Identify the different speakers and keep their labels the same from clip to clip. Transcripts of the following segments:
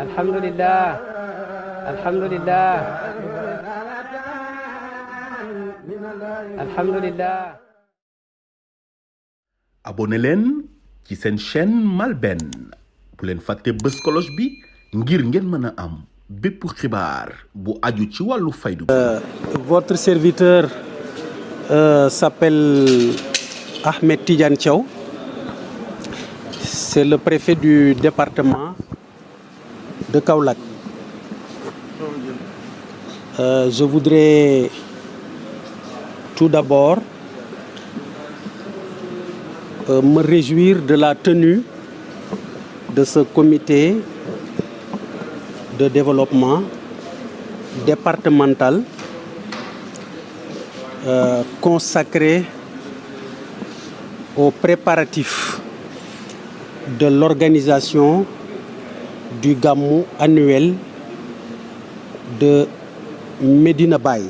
Speaker 1: alhamdulillah alhamdulillah alhamdulillah.
Speaker 2: abonné leen ci seen chaîne MALBN bu leen fàtte bës cloche bi ngir ngeen mën a am bépp xibaar bu aju ci wàllu faydu.
Speaker 3: Votre serviteur s'appelle Ahmed Tidiane Thiaw. C'est le préfet du département de Kaolack. Je voudrais tout d'abord me réjouir de la tenue de ce comité de développement départemental consacré aux préparatifs de l'organisation du Gamou annuel de Medina Baye.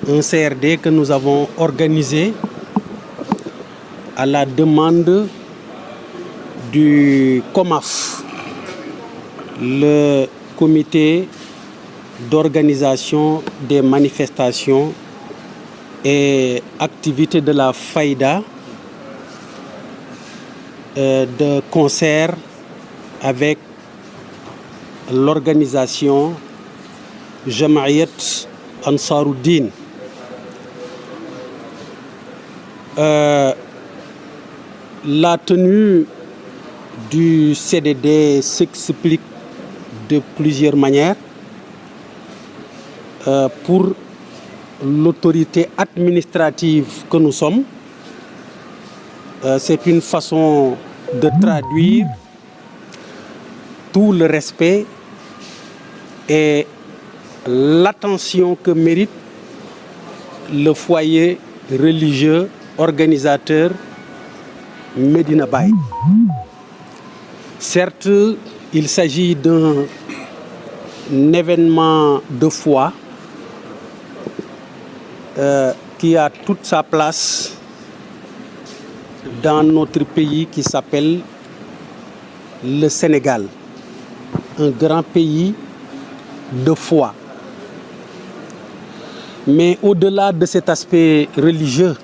Speaker 3: Un CRD que nous avons organisé à la demande du COMAF, le comité d'organisation des manifestations et activités de la Faïda, de concert avec l'organisation Jamaïat Ansaruddin. La tenue du CDD s'explique de plusieurs manières. Pour l'autorité administrative que nous sommes, c'est une façon de traduire tout le respect et l'attention que mérite le foyer religieux organisateur Medina Baye. Certes, il s'agit d'un événement de foi qui a toute sa place dans notre pays qui s'appelle le Sénégal, un grand pays de foi. Mais au-delà de cet aspect religieux,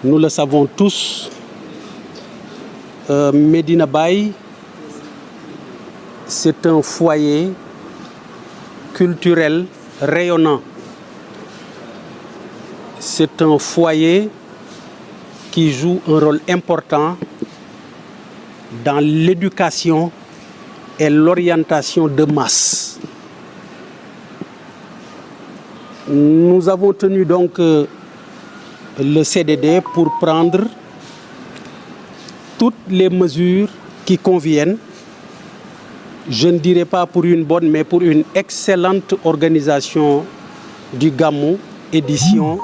Speaker 3: nous le savons tous, Medina Baye, c'est un foyer culturel rayonnant. C'est un foyer qui joue un rôle important dans l'éducation et l'orientation de masse. Nous avons tenu donc le CDD pour prendre toutes les mesures qui conviennent. Je ne dirais pas pour une bonne, mais pour une excellente organisation du Gamou édition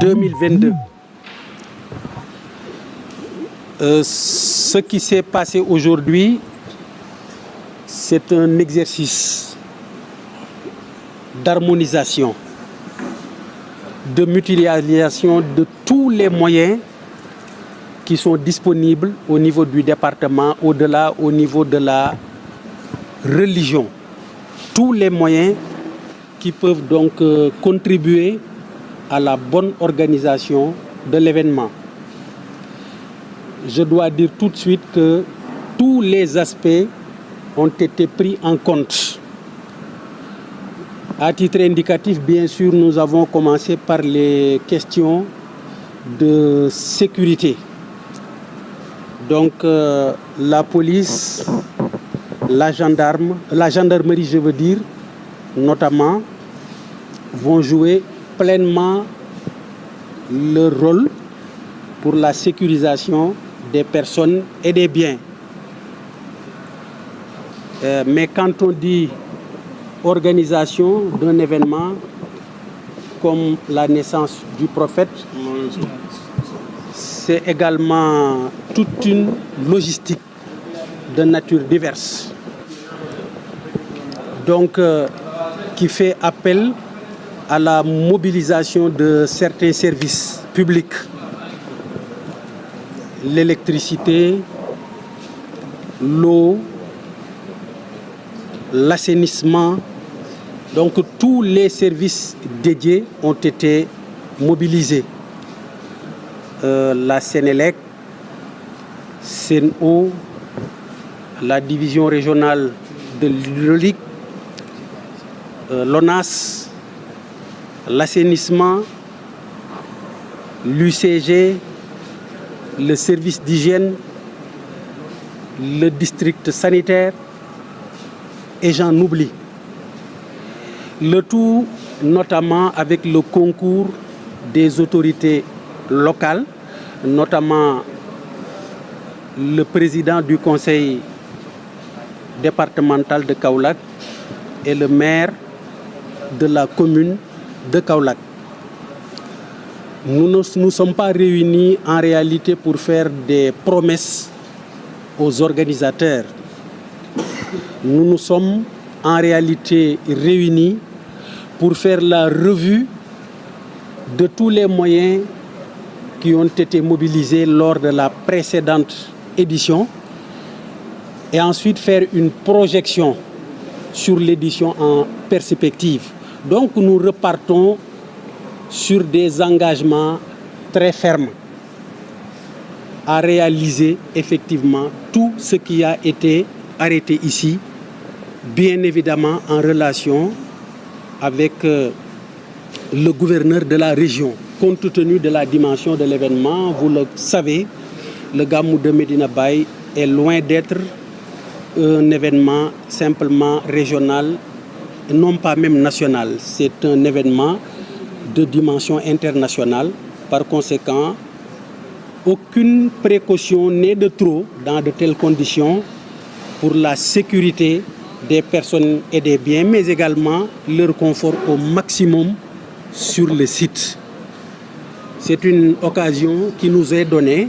Speaker 3: 2022. Ce qui s'est passé aujourd'hui, c'est un exercice d'harmonisation, de mutualisation de tous les moyens qui sont disponibles au niveau du département, au-delà, au niveau de la religion. Tous les moyens qui peuvent donc contribuer à la bonne organisation de l'événement. Je dois dire tout de suite que tous les aspects ont été pris en compte. À titre indicatif, bien sûr, nous avons commencé par les questions de sécurité. Donc, la police, la gendarmerie, je veux dire, notamment, vont jouer pleinement leur rôle pour la sécurisation des personnes et des biens. Mais quand on dit organisation d'un événement comme la naissance du prophète, c'est également toute une logistique de nature diverse. Donc, qui fait appel à la mobilisation de certains services publics. l'électricité, l'eau, l'assainissement. Donc tous les services dédiés ont été mobilisés. La Sénélec, Sen'Eau, la division régionale de l'hydraulique, l'ONAS, l'assainissement, l'UCG, le service d'hygiène, le district sanitaire, et j'en oublie. Le tout notamment avec le concours des autorités locales, notamment le président du conseil départemental de Kaolack et le maire de la commune de Kaolack. Nous ne nous sommes pas réunis en réalité pour faire des promesses aux organisateurs. Nous nous sommes en réalité réunis pour faire la revue de tous les moyens qui ont été mobilisés lors de la précédente édition et ensuite faire une projection sur l'édition en perspective. Donc nous repartons sur des engagements très fermes à réaliser effectivement tout ce qui a été arrêté ici, bien évidemment en relation avec le gouverneur de la région. Compte tenu de la dimension de l'événement, vous le savez, le Gamou de Medina Baye est loin d'être un événement simplement régional, non pas même national. C'est un événement de dimension internationale. Par conséquent, aucune précaution n'est de trop dans de telles conditions pour la sécurité des personnes et des biens, mais également leur confort au maximum sur le site. C'est une occasion qui nous est donnée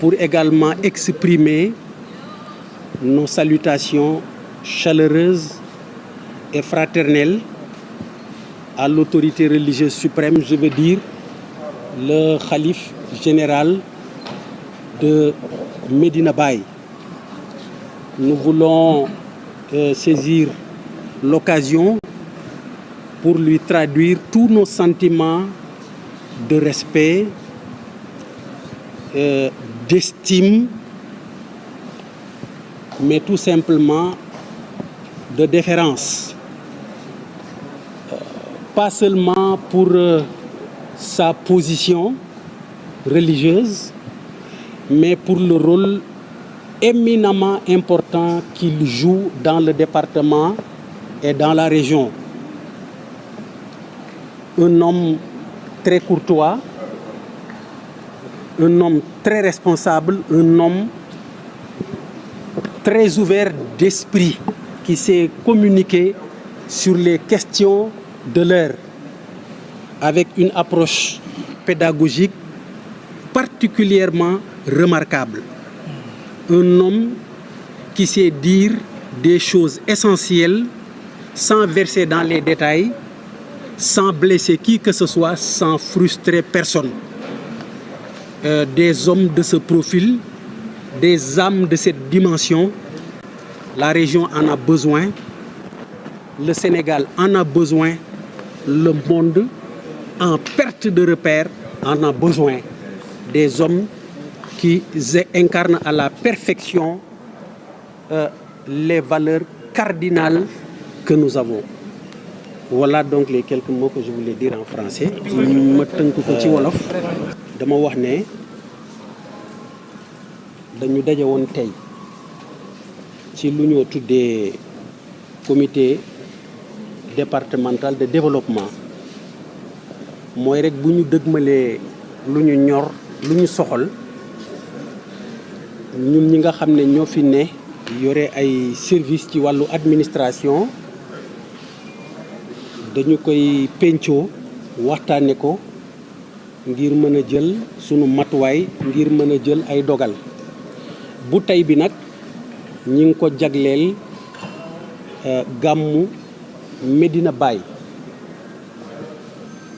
Speaker 3: pour également exprimer nos salutations chaleureuses et fraternelles à l'autorité religieuse suprême, je veux dire le khalife général de Medina Baye. Nous voulons saisir l'occasion pour lui traduire tous nos sentiments de respect, d'estime, mais tout simplement de déférence. Pas seulement pour sa position religieuse, mais pour le rôle éminemment important qu'il joue dans le département et dans la région. Un homme très courtois, un homme très responsable, un homme très ouvert d'esprit qui sait communiquer sur les questions de l'heure avec une approche pédagogique particulièrement remarquable. Un homme qui sait dire des choses essentielles sans verser dans les détails, sans blesser qui que ce soit, sans frustrer personne. Des hommes de ce profil, des âmes de cette dimension, la région en a besoin, le Sénégal en a besoin, le monde en perte de repère en a besoin. Des hommes qui incarnent à la perfection les valeurs cardinales que nous avons. Voilà donc les quelques mots que je voulais dire en français. ma tënk ko ci wolof dama wax ne dañu daje woon tey ci lu ñoo tuddee comité départemental de développement mooy rek bu ñu dëgmalee lu ñu ñor lu ñu soxal ñun ñi nga xam ne ñoo fi ne yore ay service ci wàllu administration dañu koy pencoo waxtaane ko ngir mën a jël sunu matuwaay ngir mën a jël ay dogal bu tey bi nag ñi ngi ko jagleel gàmmu Medina Baye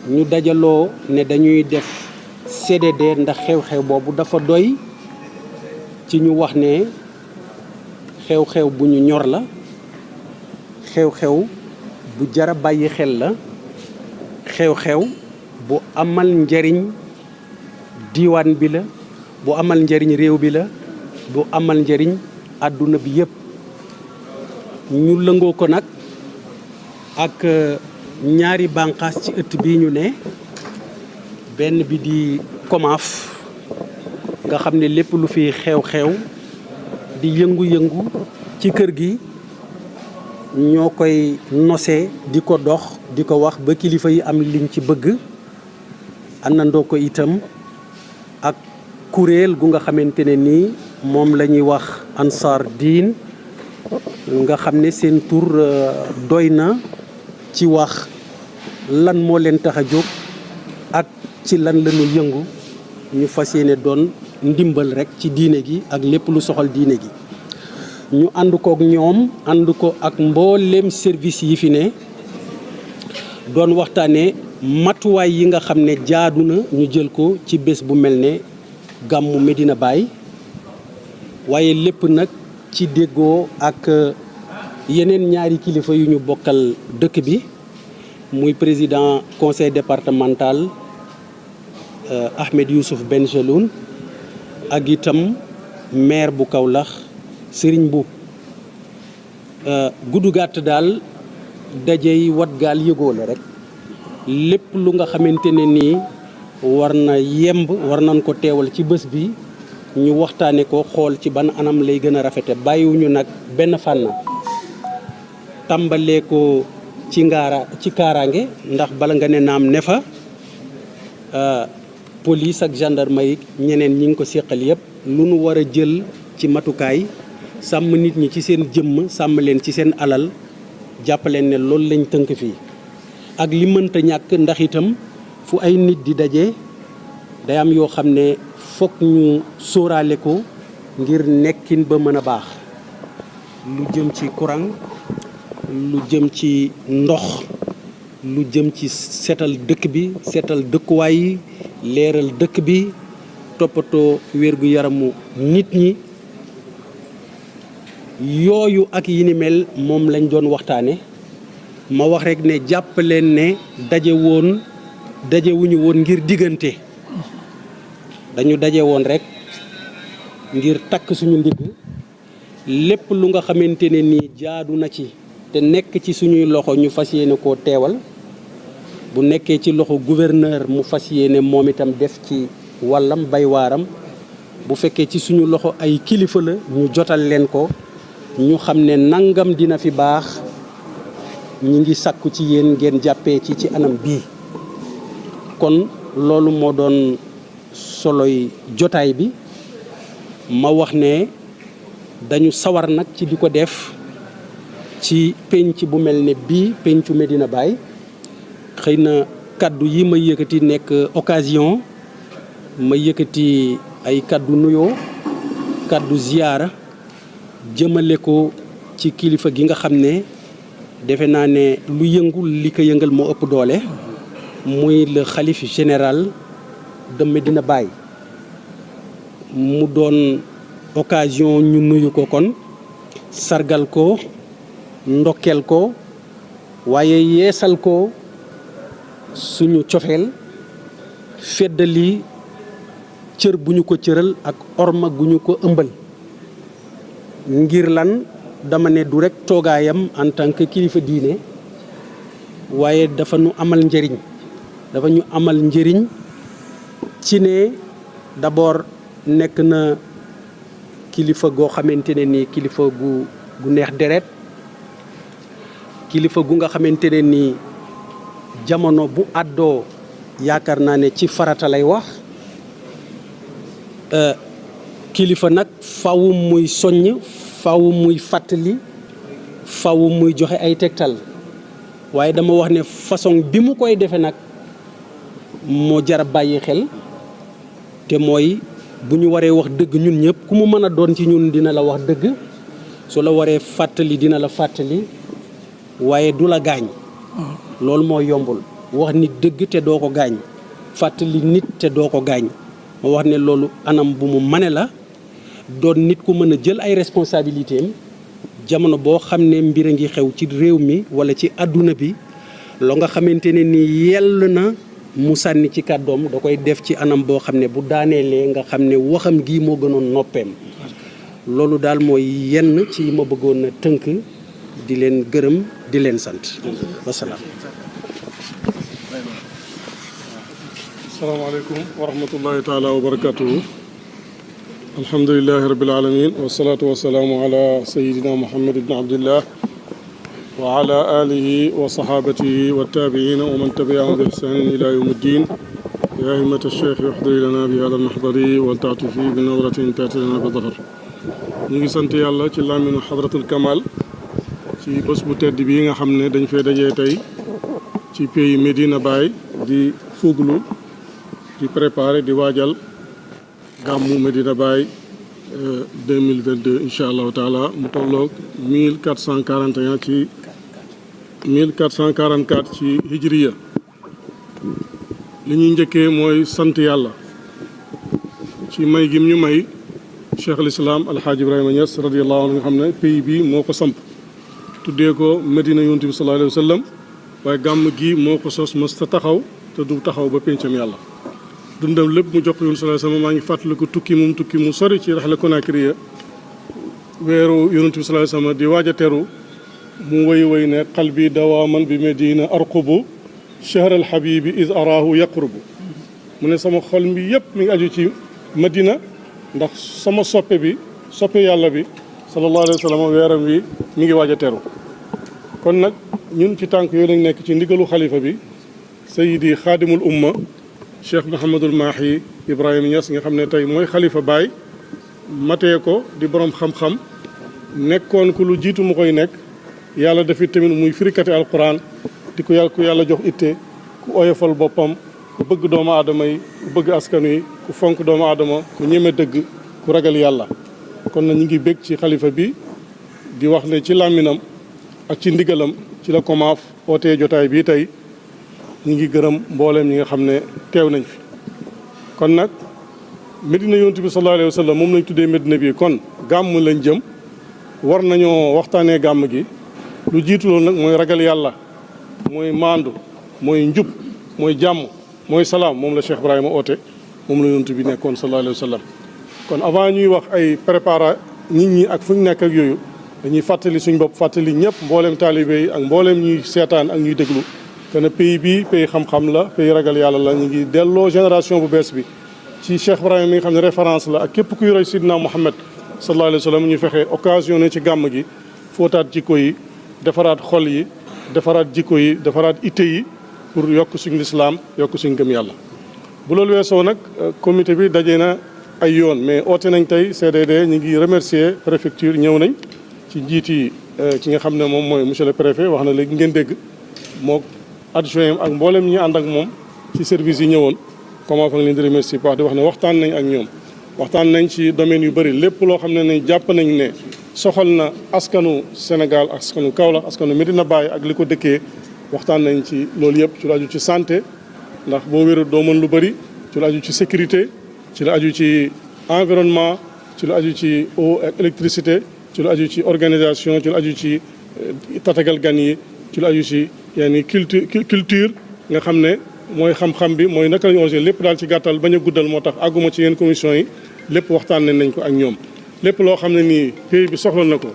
Speaker 3: ñu dajaloo ne dañuy def CDD ndax xew-xew boobu dafa doy ci ñu wax ne xew-xew bu ñu ñor la xew-xew bu jara bàyyi xel la xew-xew bu amal njariñ diiwaan bi la bu amal njariñ réew bi la bu amal njariñ àdduna bi yépp ñu lëngoo ko nag ak ñaari bànqaas ci ëtt bi ñu ne benn bi di COMAF nga xam ne lépp lu fi xew-xew di yëngu-yëngu ci kër gi ñoo koy nosee di ko dox di ko wax ba kilifa yi am liñ ci bëgg àndandoo ko itam ak kuréel gu nga xamante ne nii moom la ñuy wax Ansar Diin nga xam ne seen tur doy na ci wax lan moo leen tax a jóg ak ci lan la ñu yëngu ñu fas yéene doon ndimbal rek ci diine gi ak lépp lu soxal diine gi ñu ànd kook ñoom ànd ko ak mbooleem service yi fi ne doon waxtaane matuwaay yi nga xam ne jaadu na ñu jël ko ci bés bu mel ne gàmmu Medina Baye waaye lépp nag ci déggoo ak yeneen ñaari kilifa yu ñu bokkal dëkk bi muy président conseil départemental Ahmed Youssouf Benjeloun ak itam maire bu Kaolack Serigne Mboup guddu gàtt daal dajey wat gaal yëgoo la rek lépp lu nga xamante ne nii war na yemb war nañ ko teewal ci bés bi ñu waxtaane ko xool ci ban anam lay gën a rafete bàyyiwuñu nag benn fànn tàmbalee ko ci kaaraange ndax bala nga ne naam ne fa police ak gendarmerie ñeneen ñi ngi ko séqal yëpp lu nu war a jël ci matukaay sàmm nit ñi ci seen jëmm sàmm leen ci seen alal jàppaleen ne loolu lañ tënk fii ak li mënta ñàkk ndax itam fu ay nit di daje day am yoo xam ne fokk ñu sóoraale ko ngir nekkin ba mën a baax lu jëm ci courant lu jëm ci ndox lu jëm ci seetal dëkk bi seetal dëkkuwaay yi leeral dëkk bi toppatoo wér-gu-yaramu nit ñi yooyu ak yi ni mel moom lañ doon waxtaane ma wax rek ne jàpp leen ne dajewuñu woon ngir diggante dañu daje woon rek ngir takk suñu ndigg lépp lu nga xamante ne nii jaadu na ci te nekk ci suñuy loxo ñu fas yéene koo teewal bu nekkee ci loxo gouverneur mu fas yéene moom itam def ci wàllam bay waaram bu fekkee ci suñu loxo ay kilifa la ñu jotal leen ko ñu xam ne nangam dina fi baax ñi ngi sàkku ci yéen ngeen jàppee ci anam bii kon loolu moo doon soloy jotaay bi ma wax ne dañu sawar nag ci di ko def ci penc bu mel ne bii pencu Medina Baye xëy na kaddu yi ma yëkkati nekk occasion ma yëkkati ay kaddu nuyoo kaddu ziyaara jëmale ko ci kilifa gi nga xam ne defe naa ne lu yëngul li ko yëngal moo ëpp doole muy le khalife général de Medina Baye mu doon occasion ñu nuyu ko kon sargal ko ndokkeel ko waaye yeesal ko suñu cofeel feddali cër bu ñu ko cëral ak orma gu ñu ko ëmbal ngir lan dama ne du rek toogaayam en tant que kilifa diine waaye dafa ñu amal njëriñ ci ne d'abord nekk na kilifa goo xamante ne ni kilifa gu neex deret kilifa gu nga xamante ne ni jamono bu àddoo yaakaar naa ne ci farata lay wax kilifa nag faw muy soññ faw muy fàttali faw muy joxe ay tegtal waaye dama wax ne façon bi mu koy defe nag moo jar a bàyyi xel te mooy bu ñu waree wax dëgg ñun ñëpp ku mu mën a doon ci ñun dina la wax dëgg su la waree fàttali dina la fàttali waaye du la gaañ loolu moo yombul wax nit dëgg te doo ko gaañ fàttali nit te doo ko gaañ. ma wax ne loolu anam bu mu mane la doon nit ku mën a jël ay responsabilités am jamono boo xam ne mbir a ngi xew ci réew mi wala ci àdduna bi loo nga xamante ne ni yell na mu sànni ci kàddoom da koy def ci anam boo xam ne bu daaneelee nga xam ne waxam gi moo gënoon noppeem. loolu daal mooy yenn ci ma bëggoon a tënk di leen gërëm di leen sant wasalaam.
Speaker 4: asalaamaaleykum wa rahmatullahi taala wa barakatuhu. alhamdulilahi rabbil alamin wasalaatu wasalaamu ala sayidina muhammad ibn abdillah wa ala alihi wa sahabatihi wa tabiina wa man tabiahum bi ihsanin ila yawmi ddin ya himmat alcheikh yuxdiri lana bi hada almaxdari wal taatufi bi nawratin taati lana bi dafar. ñu ngi sant yàlla ci làmmiñu xadratul kamal ci bés bu tedd bii nga xam ne dañ fee dajee tey ci pays Medina Baye di fuglu di préparer di waajal gàmmu Medina Baye 2022 incha allahu taala mu tolloog 1441 ci 1444 ci hijriya. li ñuy njëkkee mooy sant yàlla ci may gim ñu may cheikh al islam alhaaji Ibrahima Niass radiallahu anhu nga xam ne pays bi moo ko samp tuddee ko Medina yonent bi sallallahu alayhi wa sallam waaye gàmm gi moo ko sos mës ta taxaw te du taxaw ba péncam yàlla. dundam lépp mu jox ko yonent sallallahu alayhi wa sallam maa ngi fàttaliku tukki mu sori ci raxla Konakriya weeru yonent bi sallallahu alayhi wa sallam di waaj a teru mu woy ne qalbi dawaaman bi Medina arqubu shahr al habibi is araahu yaqrubu mu ne sama xol mi yëpp mi ngi aju ci Medina ndax sama soppe yàlla bi sallallahu alayhi wa sallam weeram wi mi ngi waaj a teru. kon nag ñun ci tànk yooyu lañ nekk ci ndigalu xalifa bi sayidi xaadimul umma cheikh Mouhamadul Mahi Ibrahima Niass nga xam ne tey mooy xalifa Baye matee ko di borom xam-xam nekkoon ku lu jiitu mu koy nekk yàlla dafi tamit muy firikati alquran di ku yàlla jox itte ku oyofal boppam ku bëgg doomu aadama yi ku bëgg askan wi ku fonk doomu aadama ku ñeme dëgg ku ragal yàlla. kon na ñu ngi bég ci xalifa bi di wax ne ci làmminam ak ci ndigalam ci la komaaf ootee jotaay bii tey ñu ngi gërëm mbooleem ñi nga xam ne teew nañ fi. kon nag Medina yonent bi sallallahu alayhi wa sallam moom lañ tuddee Medina bi kon gàmm lañ jëm war nañoo waxtaanee gàmm gi lu jiitu loolu nag mooy ragal yàlla mooy maandu mooy njub mooy jàmm mooy salaam moom la Cheikh Ibrahima oote moom la yonent bi nekkoon sallallahu alayhi wa sallam. kon avant ñuy wax ay préparer nit ñi ak fu ñu nekk ak yooyu dañuy fàttali suñ bopp fàttali ñëpp mbooleem taalibe yi ak mbooleem ñuy seetaan ak ñuy déglu que ne pays bi pays xam-xam la pays ragal yàlla la. ñu ngi delloo génération bu bees bi ci Cheikh Ibrahima mi nga xam ne référence la ak képp kuy roy Sidina Muhammad sallallahu alayhi wa sallam ñu fexe occasion ne ci gàmm gi fóotaat jikko yi defaraat xol yi defaraat jikko yi defaraat itte yi pour yokk suñu lislaam yokk suñu gëm yàlla. bu loolu weesoo nag comité bi dajee na ay yoon mais oote nañ tey CDD ñu ngi remercier préfecture ñëw nañ ci njiit yi ci nga xam ne moom mooy monsieur le préfet wax na léegi ngeen dégg moo adjoint ak mboolem ñi ànd ak moom ci service yi ñëwoon comment fa nga leen di remercier wax di wax ne waxtaan nañ ak ñoom. waxtaan nañ ci domaine yu bëri lépp loo xam ne nañ jàpp nañ ne soxal na askanu Sénégal askanu Kaolack askanu Medina Baye ak li ko dëkkee waxtaan nañ ci loolu yëpp ci lu aju ci santé ndax boo wéru doo mën lu bëri ci lu aju ci sécurité ci lu aju ci environnement ci lu aju ci eau ak électricité ci lu aju ci organisation ci lu aju ci tatagal gan yi ci lu aju ci yenn culture nga xam ne mooy xam-xam bi mooy naka lañu orge lépp daal ci gàttal bañ a guddal moo tax àgguma ci yenn commission yi lépp waxtaan nañ ko ak ñoom. lépp loo xam ne nii pays bi soxla na ko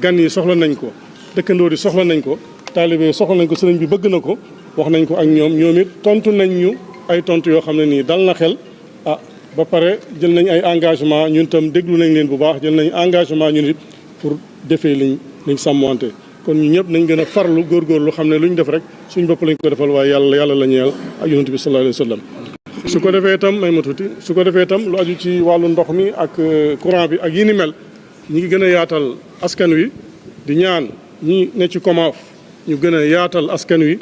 Speaker 4: gan yi soxla nañ ko dëkkandoo yi soxla nañ ko taalibe yi soxla nañ ko sëriñ bi bëgg na ko wax nañ ko ak ñoom it tontu nañ ñu ay tontu yoo xam ne nii dal na xel. ba pare jël nañ ay engagement ñun tam déglu nañ leen bu baax jël nañ engagement ñun it pour defee liñ sàmmante kon ñu ñëpp nañ gën a farlu góorgóorlu xam ne lu ñu def rek suñ bopp lañ ko defal waaye yàlla la ñeel ak yonent bi sallallahu alayhi wa sallam. su ko defee itam may ma tuuti su ko defee itam lu aju ci wàllu ndox mi ak courant bi ak yi ni mel ñi ngi gën a yaatal askan wi di ñaan ñi ne ci COMAF ñu gën a yaatal askan wi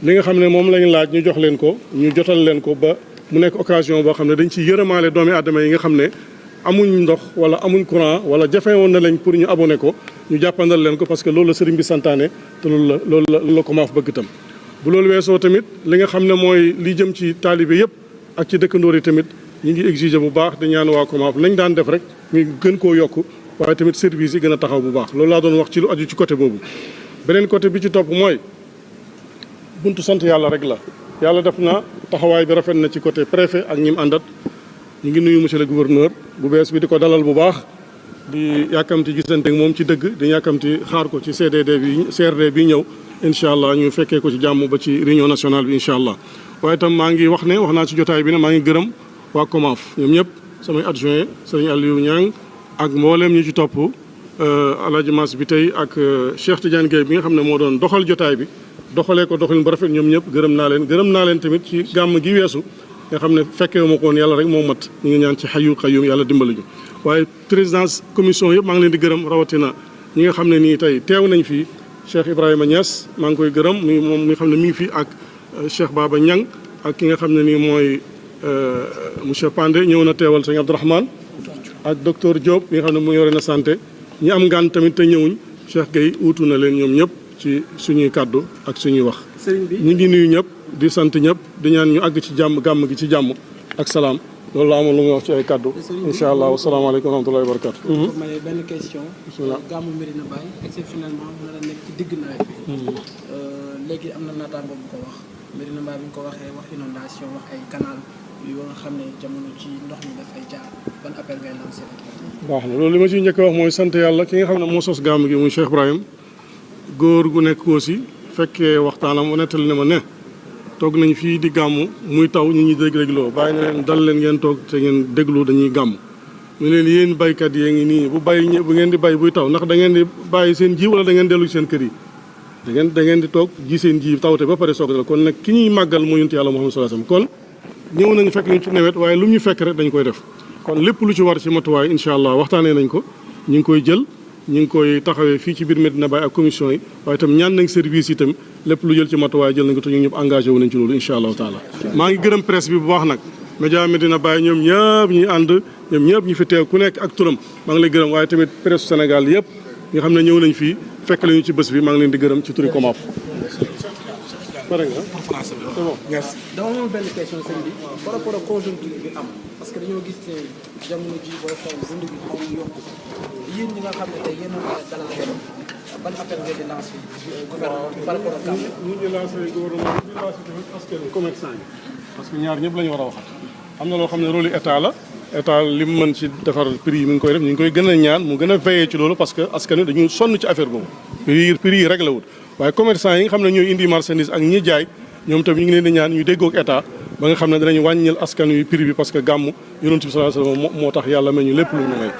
Speaker 4: li nga xam ne moom lañ laaj ñu jox leen ko ñu jotal leen ko ba mu nekk occasion boo xam ne dañ ci yërëmaale doomi aadama yi nga xam ne amuñ ndox wala amuñ courant wala jafe woon na lañ pour ñu abonné ko ñu jàppandal leen ko parce que loolu la sëriñ bi santaane te loolu la COMAF bëgg itam. bu loolu weesoo tamit li nga xam ne mooy li jëm ci taalibe yëpp ak ci dëkkandoor yi tamit ñi ngi exiger bu baax di ñaan waa COMAF lañ daan def rek ñu gën koo yokk waaye tamit service yi gën a taxaw bu baax loolu laa doon wax ci lu aju ci côté boobu. beneen côté bi ci topp mooy buntu sant yàlla rek la yàlla def na taxawaay bi rafet na ci côté préfet ak ñi mu àndat ñu ngi nuyu monsieur le gouverneur bu bees bi di ko dalal bu baax di yàkkamti gisante ak moom ci dëgg di yàkkamti xaar ko ci CRD bi ñëw incha allah ñu fekkee ko ci jàmm ba ci réunion nationale bi incha allah. waaye itam maa ngi wax naa ci jotaay bi ne maa ngi gërëm waa COMAF ñoom ñëpp samay adjoint sëriñ Aliou Niang ak mboolem ñi ci topp Alaaji Mass bi tey ak Cheikh Tidiane Gueye bi nga xam ne moo doon doxal jotaay bi doxalee ko doxalin bu rafet ñoom ñëpp gërëm naa leen tamit ci gàmm gi weesu nga xam ne fekkee ma ko woon yàlla rek moo mat ñu ngi ñaan ci xayu xayum yàlla dimbali ñu. waaye présidence commission yëpp maa ngi leen di gërëm rawatina ñi nga xam ne nii tey teew nañ fii Cheikh Ibrahima Niass maa ngi koy gërëm moom mi nga xam ne mi ngi fii ak Cheikh Baba Niang ak ki nga xam ne nii mooy monsieur Pandé ñëw na teewal sëñ Abdourahmane ak docteur Diop mi nga xam ne mu yore na santé ñi am ngaan tamit te ñëwuñ Cheikh Gueye uutu na leen ñoom ñëpp ci suñuy kàddu ak suñuy wax. ñu ngi nuyu ñëpp di sant ñëpp di ñaan ñu àgg ci jàmm gàmm gi ci jàmm ak salaam loolu la amoon lu muy wax ci ay kàddu. incha allah wasalaamaaleykum wa rahmatullahi wa barakatu.
Speaker 5: pour may benn question. gàmmu Medina Baye exceptionnellement mën na nekk ci digg nawet bi. léegi am na naataango bu ko wax Medina Baye bi ñu ko waxee wax inondation wax ay canal yoo nga xam ne jamono ci ndox mi dafay jaar ban appel ngay lancé.
Speaker 4: baax na loolu li ma ciy njëkk a wax mooy sant yàlla ki nga xam ne moo sos gàmm gi muy Cheikh Ibrahim góor gu nekk aussi fekkee waxtaanam mu nettali ne ma ne toog nañ fii di gàmm muy taw ñu ñuy déglu bàyyi na leen dal leen ngeen toog te ngeen déglu dañuy gàmm. ñu leen yéen baykat yee ngi nii bu ngeen di bay buy taw ndax da ngeen di bàyyi seen ji wala da ngeen dellu ci seen kër yi da ngeen di toog ji seen ji tawte ba pare soog a kon nag ki ñuy màggal mu yonent yàlla Muhammad sallallahu alayhi wasallam kon ñëw nañu fekk ñu ci nawet waaye lu ñu fekk rek dañ koy def kon lépp lu ci war ci matuwaay incha allah waxtaanee nañ ko ñu ngi koy jël ñu ngi koy taxawee fii ci biir Medina Baye ak commission yi waaye itam ñaan nañ service yi itam lépp lu jël ci matuwaay jël nañ ko te ñu ñëpp engagé wu nañ ci loolu incha allahu taala maa ngi gërëm presse bi bu baax nag média Medina Baye ñoom ñëpp ñi ànd ñoom ñëpp ñi fi teew ku nekk ak turam maa ngi lay gërëm waaye tamit presse Sénégal yëpp nga xam ne ñëw nañ fii fekk lañu ci bés bi maa ngi leen di gërëm ci turi COMAF.
Speaker 5: dama amoon benn question sëñ bi par rapport ak conjoncture bi am parce que dañoo gis ne jamono ji booy xool dund bi xaw na yokku yéen ñi nga xam ne tey yéen a dalal xel ban appel ngeen di lancé gouvernement bi par rapport ak gàmm.
Speaker 4: ñu ngi lancé gouvernement bi di lancé tamit askan wi commerçant yi parce que ñaar ñëpp la ñu war a waxat am na loo xam ne rôle état la état li mu mën ci defar prix yi mi ngi koy def ñu ngi koy gën a ñaan mu gën a veillé ci loolu parce que askan wi dañu sonn ci affaire boobu prix yi rek la wut waaye commerçant yi nga xam ne ñooy indi marchandise ak ñi jaay ñoom tamit ñu ngi leen di ñaan ñu déggoo ak état ba nga xam ne danañ wàññil askan wi prix bi parce que gàmm yonent bi sallallahu alayhi wasallam moo tax yàlla may ñu lépp lu ñu may.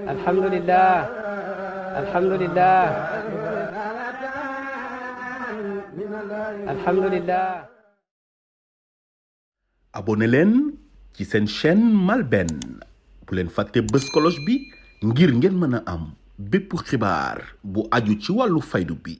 Speaker 1: alhamdulillah alhamdulillah alhamdulillah.
Speaker 2: abonné leen ci seen chaîne MALBN bu leen fàtte bës cloche bi ngir ngeen mën a am bépp xibaar bu aju ci wàllu faydu bi.